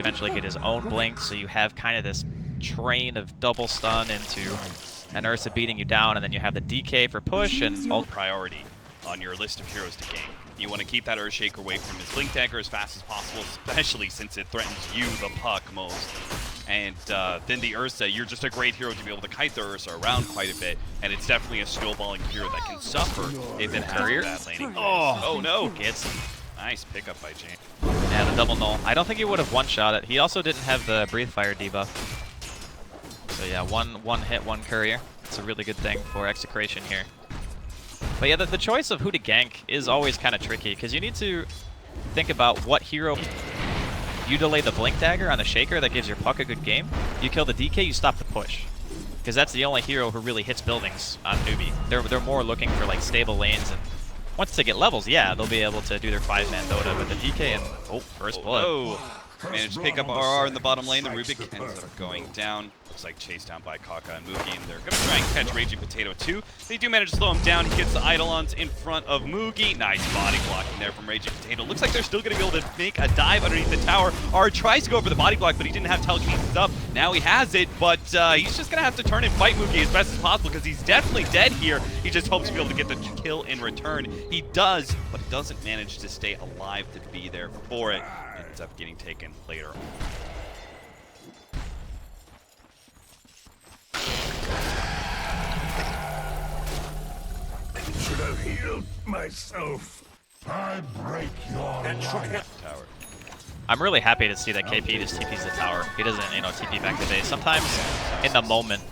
eventually get his own blink, so you have kind of this train of double stun into an Ursa beating you down, and then you have the DK for push and all priority on your list of heroes to gank. You want to keep that Earthshaker away from his Blink Dagger as fast as possible, especially since it threatens you, the puck, most. And then the Ursa, you're just a great hero to be able to kite the Ursa around quite a bit, and it's definitely a snowballing hero that can suffer if it has that laning. Oh no! gets him. Nice pickup by James. Yeah, the double null. I don't think he would have one-shot it. He also didn't have the Breathe Fire debuff. So yeah, one hit, one courier. It's a really good thing for Execration here. But yeah, the choice of who to gank is always kind of tricky, because you need to think about what hero. You delay the Blink Dagger on the Shaker, that gives your puck a good game. You kill the DK, you stop the push. Because that's the only hero who really hits buildings on Newbee. They're more looking for like stable lanes, and once they get levels, yeah, they'll be able to do their 5-man Dota with the DK and first blood. Oh, managed to pick up RR in the bottom lane. The Rubik ends up going down. Looks like chased down by Kaka and Mugi, and they're going to try and catch Raging Potato too. They do manage to slow him down. He gets the Eidolons in front of Mugi. Nice body blocking there from Raging Potato. Looks like they're still going to be able to make a dive underneath the tower. R tries to go for the body block, but he didn't have telekinesis up. Now he has it, but he's just going to have to turn and fight Mugi as best as possible because he's definitely dead here. He just hopes to be able to get the kill in return. He does, but he doesn't manage to stay alive to be there for it. Ends up getting taken later on. Should have healed myself. I break your tower. I'm really happy to see that KP just TPs the tower. He doesn't, TP back to base. Sometimes in the moment,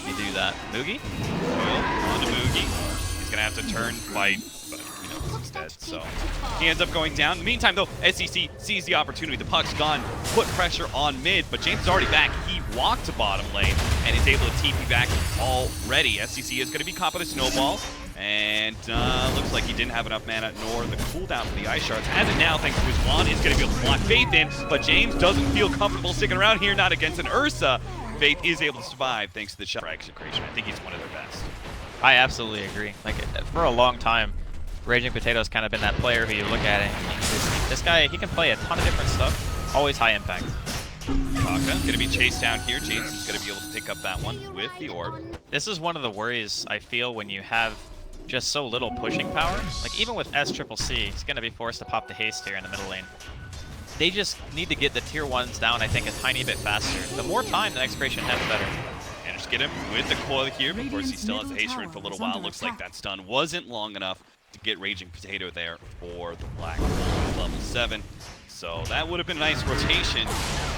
you do that. Mugi? Well, on to Mugi. He's gonna have to turn, fight, but he's dead. So he ends up going down. In the meantime, though, SEC sees the opportunity. The puck's gone. Put pressure on mid, but James is already back. He walked to bottom lane and is able to TP back already. SEC is going to be caught by the snowball. And looks like he didn't have enough mana nor the cooldown for the ice shards. As it now, thanks to his wand, is going to be able to block Faith in, but James doesn't feel comfortable sticking around here, not against an Ursa. Faith is able to survive thanks to the shot for Execration. I think he's one of their best. I absolutely agree. Like, for a long time, Raging Potato's kind of been that player who you look at it, and this guy, he can play a ton of different stuff. Always high impact. Kaka gonna be chased down here. James is gonna be able to pick up that one with the orb. This is one of the worries I feel when you have just so little pushing power. Like, even with SCCC, he's gonna be forced to pop the haste here in the middle lane. They just need to get the tier 1s down, I think, a tiny bit faster. The more time the Execration has, the better. And just get him with the coil here. Of course, he still has the haste rune for a little while. Looks like that stun wasn't long enough to get Raging Potato there for the Black Hole level 7. So that would have been a nice rotation.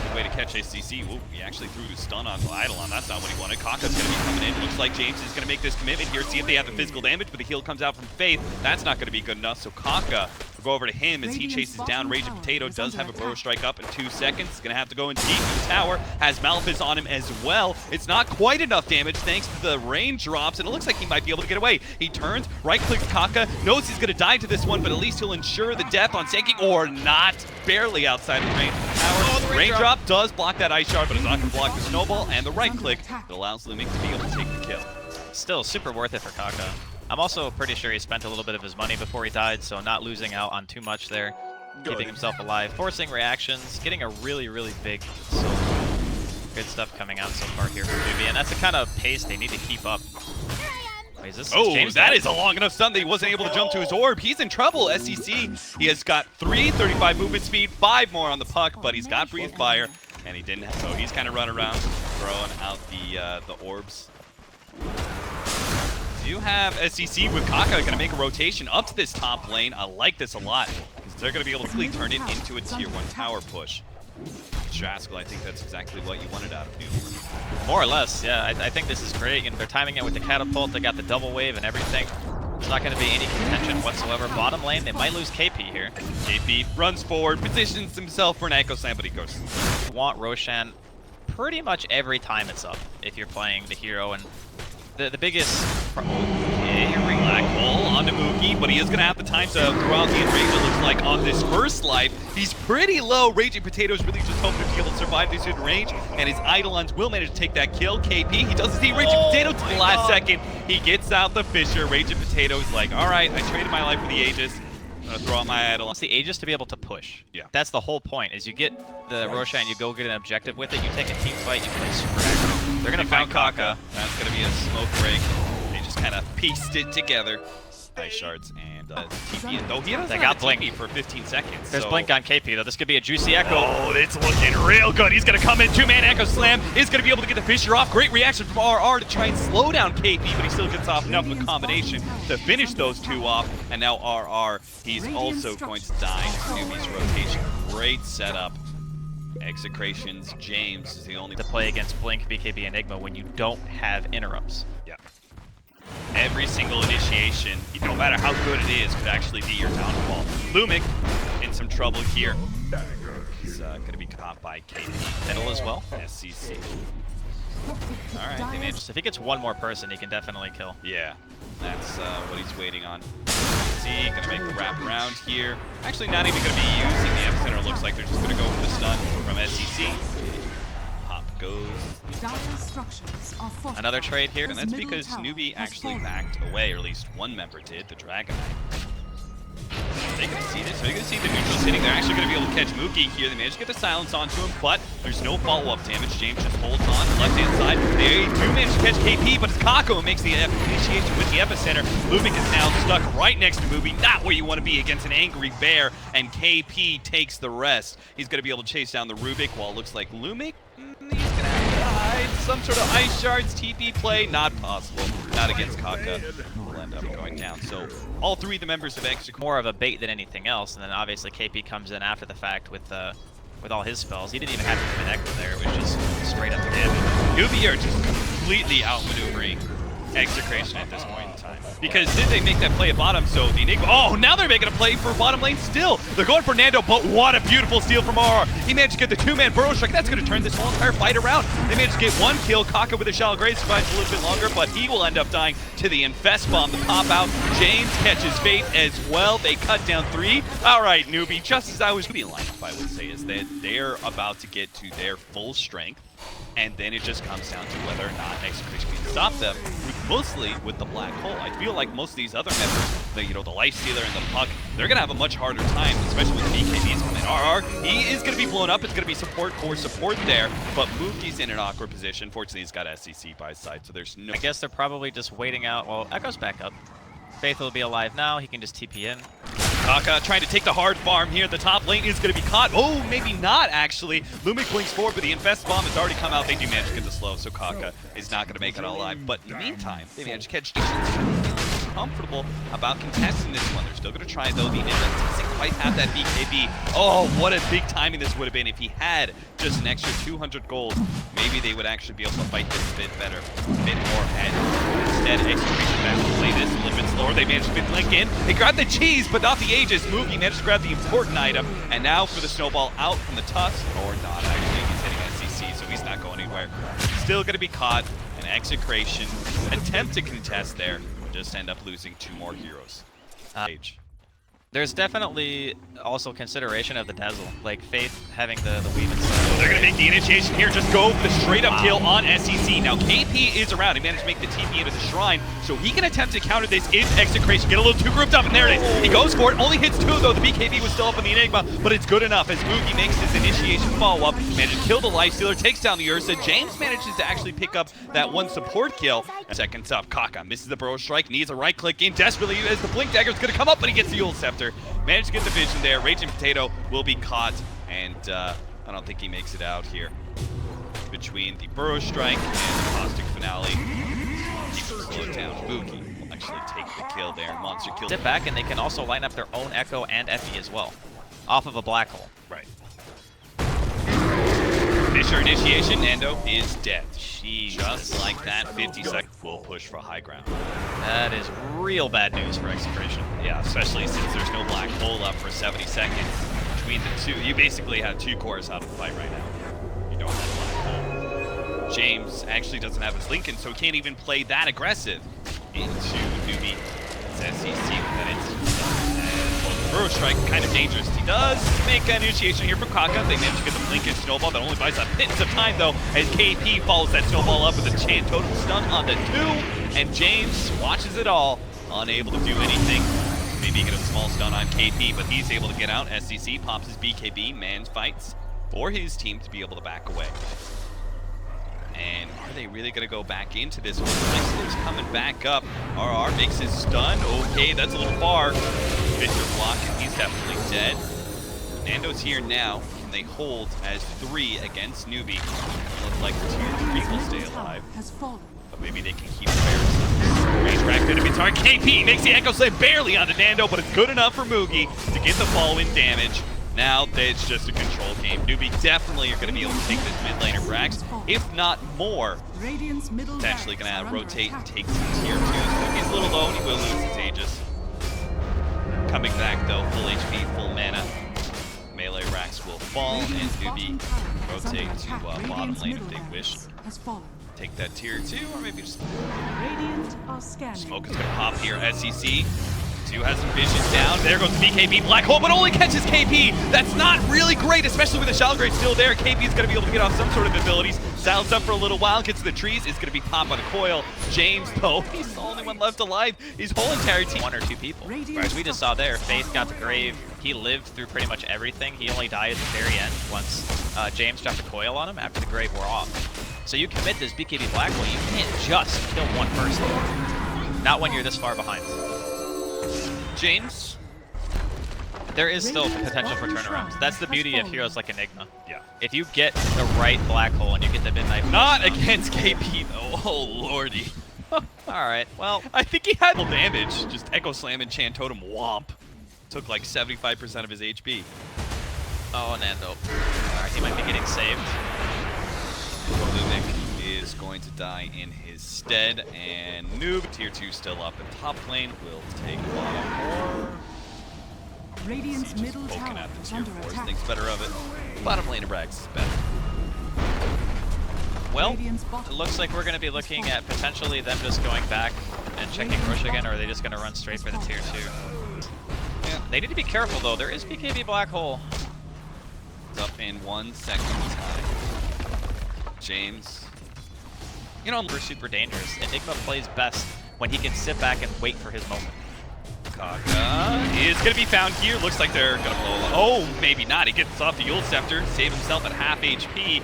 Good way to catch SCC. Ooh, he actually threw his stun on the Eidolon. That's not what he wanted. Kaka's going to be coming in. Looks like James is going to make this commitment here. See if they have the physical damage, but the heal comes out from Faith. That's not going to be good enough. So Kaka will go over to him as he chases down Raging Potato. Does have a burrow strike up in 2 seconds. He's going to have to go in deep to the tower. Has Malphus on him as well. It's not quite enough damage thanks to the range drops, and it looks like he might be able to get away. He turns, right-clicks Kaka, knows he's going to die to this one, but at least he'll ensure the death on Senki, or not. Barely outside the range of the tower. Oh, the raindrop does block that ice shard, but it's not going to block the snowball, and the right click that allows Lumik to be able to take the kill. Still super worth it for Kaka. I'm also pretty sure he spent a little bit of his money before he died, so not losing out on too much there. Keeping himself alive, forcing reactions, getting a really, really big soul. Good stuff coming out so far here for Newbee, and that's the kind of pace they need to keep up. Wait, is James that is a long enough stun that he wasn't able to jump to his orb. He's in trouble, SEC. He has got 35 movement speed, 5 more on the puck, but he's got Breathe Fire, and he didn't. So he's kind of running around, throwing out the orbs. You have SEC with Kaka going to make a rotation up to this top lane. I like this a lot, because they're going to be able to quickly turn it into a tier 1 tower push. Straskell, I think that's exactly what you wanted out of Newbee. More or less, yeah. I think this is great. And they're timing it with the catapult. They got the double wave and everything. There's not going to be any contention whatsoever. Bottom lane, they might lose KP here. KP runs forward, positions himself for an Echo Slam, but he goes. You want Roshan pretty much every time it's up if you're playing the hero. And the biggest... Black Hole onto Mugi, but he is going to have the time to throw out the enrage, it looks like, on this first life. He's pretty low. Raging Potatoes really just hoping to be able to survive this range, and his Eidolons will manage to take that kill. KP, he does see Raging Potato to the last second. He gets out the Fisher. Raging Potatoes like, all right, I traded my life for the Aegis. gonna throw out my idol. Wants the Aegis to be able to push. Yeah. That's the whole point, is you get the Roshan, you go get an objective with it, you take a team fight, you play super aggressive. They're gonna find Kaka. That's gonna be a smoke break. They just kind of pieced it together. Ice shards and TP. Though he doesn't have a TP for 15 seconds. There's so. Blink on KP though. This could be a juicy Echo. Oh, it's looking real good. He's gonna come in, two-man Echo Slam. He's gonna be able to get the Fisher off. Great reaction from RR to try and slow down KP, but he still gets off enough of a combination to finish those two off. And now RR, he's also going to die to Newbee's rotation. Great setup. Execration's James is the only To play against Blink, BKB, Enigma when you don't have interrupts. Yeah. Every single initiation, no matter how good it is, could actually be your downfall. Lumic in some trouble here. He's going to be caught by KP. Middle as well. SCC. Alright, they managed. If he gets one more person, he can definitely kill. Yeah, that's what he's waiting on. SCC gonna make the wrap around here. Actually, not even gonna be using the epicenter. Looks like they're just gonna go for the stun from SCC. Pop goes. Another trade here. And that's because Newbee actually backed away, or at least one member did, the Dragon Knight. They can see this. So they can see the neutral sitting. They're actually going to be able to catch Mookie here. They managed to get the silence onto him, but there's no follow-up damage. James just holds on left-hand side. They do manage to catch KP, but it's Kako who makes the initiation with the epicenter. Lumic is now stuck right next to Mookie. Not where you want to be against an angry bear, and KP takes the rest. He's going to be able to chase down the Rubik, while it looks like Lumic, he's going to have to hide some sort of ice shards TP play. Not possible. Not against Kaka. Will end up going down. So all three of the members of Execration. More of a bait than anything else, and then obviously KP comes in after the fact with all his spells. He didn't even have to do an echo there, it was just straight up damage. Newbee are just completely outmaneuvering Execration at this point in time. Because did they make that play at bottom, so the Enigma, oh, now they're making a play for bottom lane still. They're going for Nando, but what a beautiful steal from RR. He managed to get the two-man Burrow Strike. That's going to turn this whole entire fight around. They managed to get one kill. Kaka with a shallow grave survives a little bit longer, but he will end up dying to the Infest Bomb to pop out. James catches Fate as well. They cut down 3. All right, Newbee, just as I was being lineup, I would say, is that they're about to get to their full strength. And then it just comes down to whether or not Execration can stop them, mostly with the Black Hole. I feel like most of these other members, the Lifestealer and the Puck, they're going to have a much harder time, especially with the BKBs coming in. RR, he is going to be blown up. It's going to be support there, but Mookie's in an awkward position. Fortunately, he's got SCC by his side, so there's no... I guess they're probably just waiting out. Well, Echo's back up. Faith will be alive now. He can just TP in. Kaka trying to take the hard farm here. The top lane is going to be caught. Oh, maybe not, actually. Lumic blinks forward, but the Infest Bomb has already come out. They do manage to get the slow, so Kaka is not going to make it all alive. But in the meantime, they managed to catch comfortable about contesting this one. They're still going to try, though. The Enigma doesn't quite have that BKB. Oh, what a big timing this would have been if he had just an extra 200 gold. Maybe they would actually be able to fight this a bit better, a bit more ahead. Instead, Execration back to play this a little bit slower. They managed to fit Link in. They grabbed the cheese, but not the Aegis. Mookie managed to grab the important item. And now for the snowball out from the Tusk, or not actually. He's hitting SCC, so he's not going anywhere. Still going to be caught. An Execration attempt to contest there. Just end up losing 2 more heroes. There's definitely also consideration of the Dazzle, like Faith having the weave and stuff. They're going to make the initiation here, just go for the straight-up kill on SCC. Now, KP is around. He managed to make the TP into the Shrine, so he can attempt to counter this if Execration get a little too grouped up, and there it is. He goes for it, only hits 2, though. The BKB was still up on the Enigma, but it's good enough as Mookie makes his initiation follow-up, manages to kill the Lifestealer, takes down the Ursa. James manages to actually pick up that one support kill. Seconds up, Kaka misses the Burrow Strike, needs a right-click in desperately as the Blink Dagger is going to come up, but he gets the Yule Scepter. Managed to get the vision there. Raging Potato will be caught, and I don't think he makes it out here. Between the Burrow Strike and the Caustic Finale, he will slow it down. Mookie will actually take the kill there. Monster kill. Sit back, and they can also line up their own Echo and Effie as well, off of a Black Hole. Right. Fisher initiation, Nando is dead. Jeez. Just like that, 50 seconds will push for high ground. That is real bad news for Execration. Yeah, especially since there's no Black Hole up for 70 seconds between the two. You basically have 2 cores out of the fight right now. You don't have Black Hole. James actually doesn't have his Lincoln, so he can't even play that aggressive into Newbee. It's SCC with that instant stun. Burrow Strike, kind of dangerous. He does make an initiation here from Kaka. They manage to get the Lincoln Snowball. That only buys a bit of time, though, as KP follows that Snowball up with a Chant Totem stun on the 2. And James watches it all, unable to do anything. Maybe Newbee get a small stun on KP, but he's able to get out. SCC pops his BKB, man fights for his team to be able to back away. And are they really going to go back into this one? Mixler's coming back up. RR makes his stun. Okay, that's a little far. Victor blocking. He's definitely dead. Nando's here now. Can they hold as 3 against Newbee? Looks like 2-3 will stay alive. But maybe they can keep Bears. Range rack going to be target. KP makes the Echo Slam barely onto Nando, but it's good enough for Moogie to get the fall-in damage. Now it's just a control game. Newbee definitely are going to be able to take this mid laner Brax, if not more. Potentially going to rotate and take some tier 2s. He's a little low and he will lose his Aegis. Coming back though, full HP, full mana. Melee racks will fall and Newbee rotate to bottom lane if they wish. Take that tier 2 or maybe just... Smoke is going to pop here. SCC. 2 has some vision down. There goes the BKB Black Hole, but only catches KP. That's not really great, especially with the Shell Grade still there. KP is going to be able to get off some sort of abilities. Silence up for a little while, gets to the trees. It's going to be pop on a coil. James, though, he's the only one left alive. His whole entire team. 1 or 2 people. Whereas we just saw there, Faith got the grave. He lived through pretty much everything. He only died at the very end once James dropped a coil on him after the grave wore off. So you commit this BKB Black Hole, you can't just kill one person. Not when you're this far behind. James? There is still potential for turnarounds. That's the beauty of heroes like Enigma. Yeah. If you get the right Black Hole and you get the Midnight... Not against KP though. Oh lordy. Alright, well... I think he had little damage. Just Echo Slam and Chant Totem womp. Took like 75% of his HP. Oh, Nando. Alright, he might be getting saved. Lumic is going to die in his stead, and Noob, tier 2 still up in top lane, will take bottom. Radiant's middle Poking tower at the is tier under 4s, attack. thinks better of it. Bottom lane of Brax is better. Well, it looks like we're going to be looking at potentially them just going back and checking Rush again, or are they just going to run straight for the tier 2? Yeah. They need to be careful, though. There is BKB Black Hole. It's up in 1 second time. James. You know, we're super dangerous. Enigma plays best when he can sit back and wait for his moment. Kaga is going to be found here. Looks like they're going to blow up. Oh, maybe not. He gets off the Yule Scepter, save himself at half HP.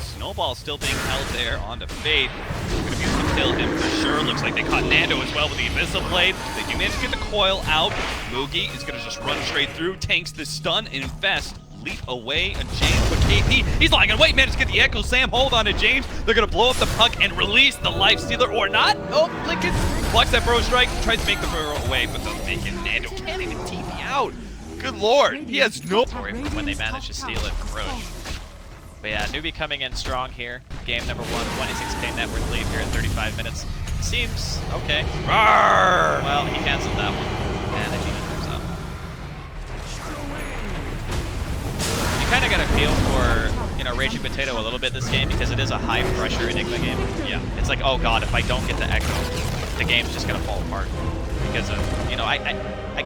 Snowball still being held there onto Fade. Going to be able to kill him for sure. Looks like they caught Nando as well with the Abyssal Blade. They do manage to get the coil out. Moogie is going to just run straight through, tanks the stun, and infest. Leap away and James with KP. He's lying in wait, managed to get the Echo Slam. Hold on to James. They're going to blow up the puck and release the Life Stealer or not. Oh, Lincoln blocks that Burrow Strike. Tries to make the Burrow away, but doesn't make it. Nando can't even TP out. Good lord. He has no... When they manage to steal it from Roche. But yeah, Newbee coming in strong here. Game number 1, 26k net worth lead here in 35 minutes. Seems okay. Rawr! Well, he canceled that one. And the demon comes out. You kind of got a feel for, you know, Raging Potato a little bit this game because it is a high pressure Enigma game. Yeah. It's like, oh god, if I don't get the Echo, the game's just going to fall apart. Because of, you know, I